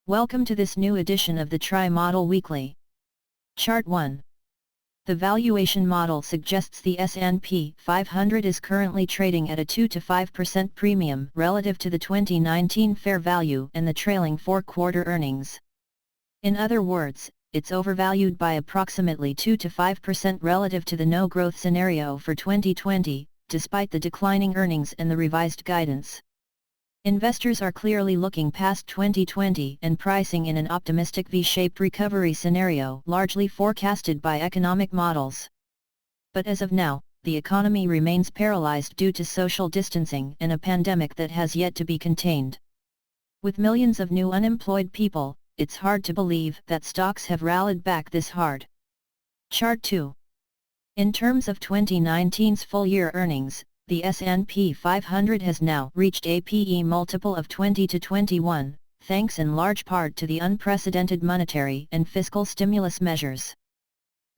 Welcome to this new edition of the Tri-Model Weekly. Chart 1. The valuation model suggests the S&P 500 is currently trading at a 2 to 5% premium relative to the 2019 fair value and the trailing four-quarter earnings. In other words, it's overvalued by approximately 2 to 5% relative to the no-growth scenario for 2020, despite the declining earnings and the revised guidance. Investors are clearly looking past 2020 and pricing in an optimistic V-shaped recovery scenario largely forecasted by economic models. But as of now, the economy remains paralyzed due to social distancing and a pandemic that has yet to be contained. With millions of new unemployed people, it's hard to believe that stocks have rallied back this hard. Chart 2. In terms of 2019's full-year earnings, the S&P 500 has now reached a PE multiple of 20 to 21, thanks in large part to the unprecedented monetary and fiscal stimulus measures.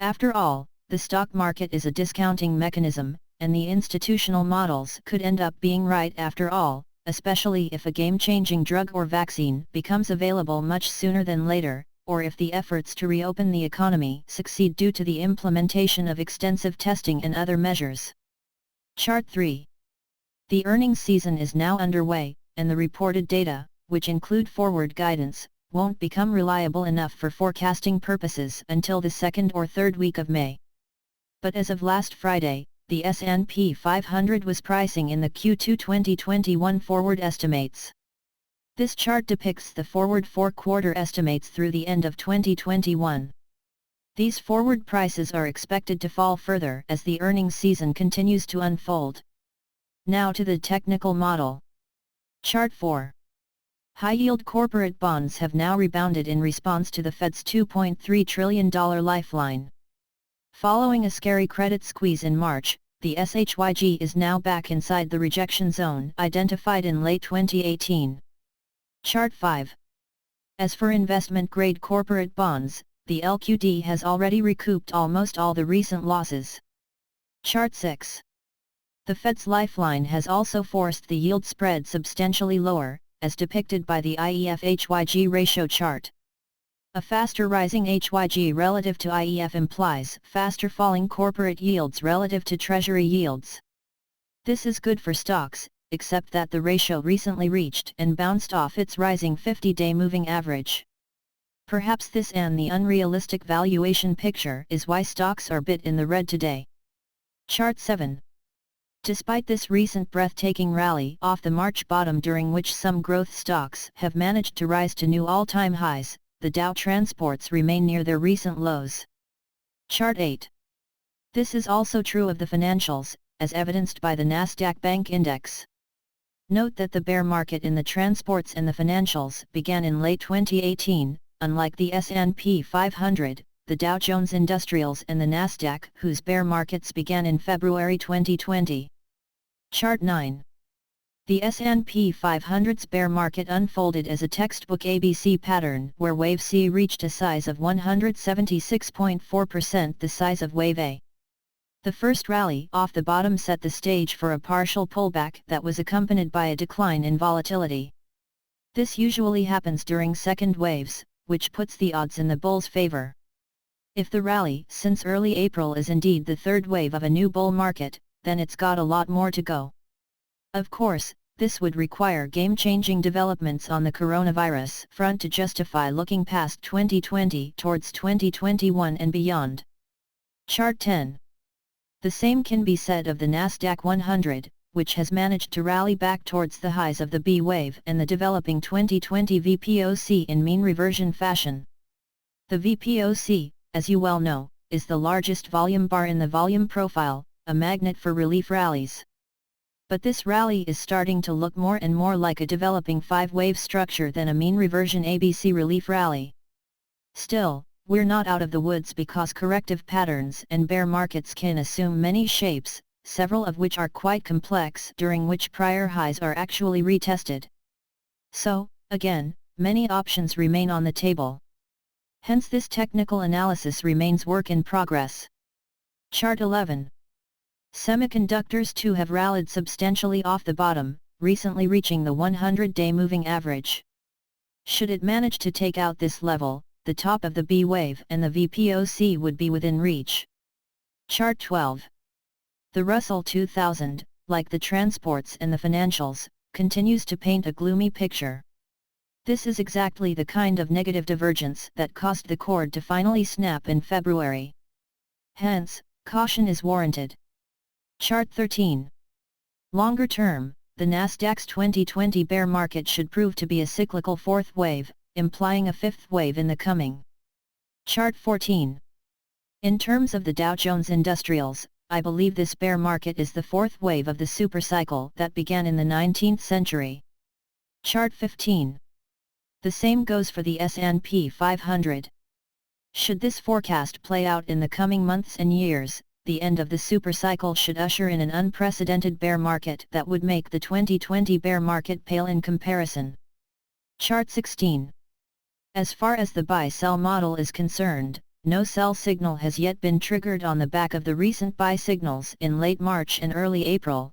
After all, the stock market is a discounting mechanism, and the institutional models could end up being right after all, especially if a game-changing drug or vaccine becomes available much sooner than later, or if the efforts to reopen the economy succeed due to the implementation of extensive testing and other measures. Chart 3. The earnings season is now underway, and the reported data, which include forward guidance, won't become reliable enough for forecasting purposes until the second or third week of May. But as of last Friday, the S&P 500 was pricing in the Q2 2021 forward estimates. This chart depicts the forward four-quarter estimates through the end of 2021. These forward prices are expected to fall further as the earnings season continues to unfold. Now to the technical model. Chart 4. High-yield corporate bonds have now rebounded in response to the Fed's $2.3 trillion lifeline. Following a scary credit squeeze in March, the SHYG is now back inside the rejection zone identified in late 2018. Chart 5. As for investment-grade corporate bonds, the LQD has already recouped almost all the recent losses. Chart 6. The Fed's lifeline has also forced the yield spread substantially lower, as depicted by the IEF-HYG ratio chart. A faster rising HYG relative to IEF implies faster falling corporate yields relative to Treasury yields. This is good for stocks, except that the ratio recently reached and bounced off its rising 50-day moving average. Perhaps this and the unrealistic valuation picture is why stocks are bit in the red today. Chart 7. Despite this recent breathtaking rally off the March bottom during which some growth stocks have managed to rise to new all-time highs, the Dow transports remain near their recent lows. Chart 8. This is also true of the financials, as evidenced by the Nasdaq Bank Index. Note that the bear market in the transports and the financials began in late 2018, unlike the S&P 500, the Dow Jones Industrials and the Nasdaq, whose bear markets began in February 2020. Chart 9. The S&P 500's bear market unfolded as a textbook ABC pattern where Wave C reached a size of 176.4% the size of Wave A. The first rally off the bottom set the stage for a partial pullback that was accompanied by a decline in volatility. This usually happens during second waves, which puts the odds in the bull's favor. If the rally since early April is indeed the third wave of a new bull market, then it's got a lot more to go. Of course, this would require game-changing developments on the coronavirus front to justify looking past 2020 towards 2021 and beyond. Chart 10. The same can be said of the Nasdaq 100, which has managed to rally back towards the highs of the B wave and the developing 2020 VPOC in mean reversion fashion. The VPOC, as you well know, is the largest volume bar in the volume profile, a magnet for relief rallies. But this rally is starting to look more and more like a developing five-wave structure than a mean reversion ABC relief rally. Still, we're not out of the woods because corrective patterns and bear markets can assume many shapes, several of which are quite complex, during which prior highs are actually retested. So, again, many options remain on the table. Hence this technical analysis remains work in progress. Chart 11. Semiconductors too have rallied substantially off the bottom, recently reaching the 100-day moving average. Should it manage to take out this level, the top of the B wave and the VPOC would be within reach. Chart 12. The Russell 2000, like the transports and the financials, continues to paint a gloomy picture. This is exactly the kind of negative divergence that caused the cord to finally snap in February. Hence, caution is warranted. Chart 13. Longer term, the Nasdaq's 2020 bear market should prove to be a cyclical fourth wave, implying a fifth wave in the coming. Chart 14. In terms of the Dow Jones Industrials, I believe this bear market is the fourth wave of the supercycle that began in the 19th century. Chart 15. The same goes for the S&P 500. Should this forecast play out in the coming months and years, the end of the supercycle should usher in an unprecedented bear market that would make the 2020 bear market pale in comparison. Chart 16. As far as the buy-sell model is concerned, no sell signal has yet been triggered on the back of the recent buy signals in late March and early April.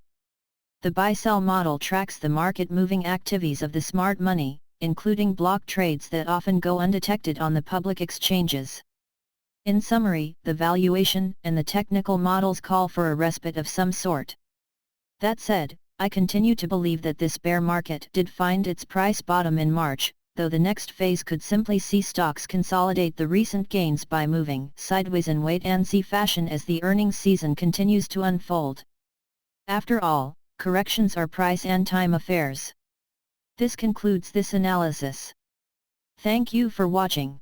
The buy-sell model tracks the market-moving activities of the smart money, including block trades that often go undetected on the public exchanges. In summary, the valuation and the technical models call for a respite of some sort. That said, I continue to believe that this bear market did find its price bottom in March, though the next phase could simply see stocks consolidate the recent gains by moving sideways in wait-and-see fashion as the earnings season continues to unfold. After all, corrections are price and time affairs. This concludes this analysis. Thank you for watching.